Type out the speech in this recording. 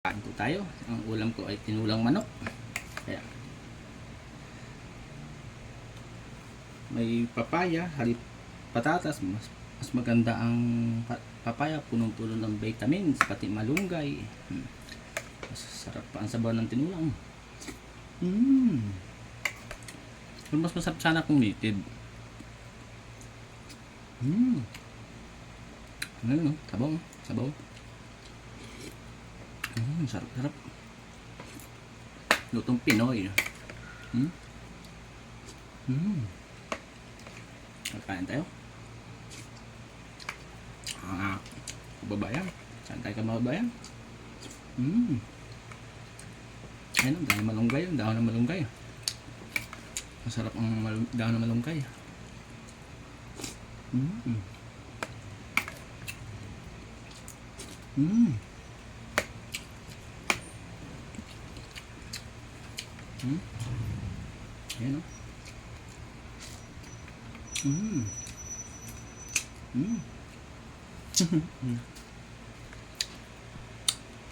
Kain po tayo. Ang ulam ko ay tinulang manok. Kaya may papaya, halip patatas. Mas maganda ang papaya, punong-puno ng vitamins, pati malunggay. Mas sarap pa ang sabaw ng tinulang. Pero mas masarap sana kung native. Ano, sabaw, sabaw. Sarap-sarap. Lutong Pinoy. Kain tayo. Kababayan. Saan tayo kababayan? Ayun, dahon ng malunggay. Dahon ng malunggay. Masarap ang dahon ng malunggay. Ayan o.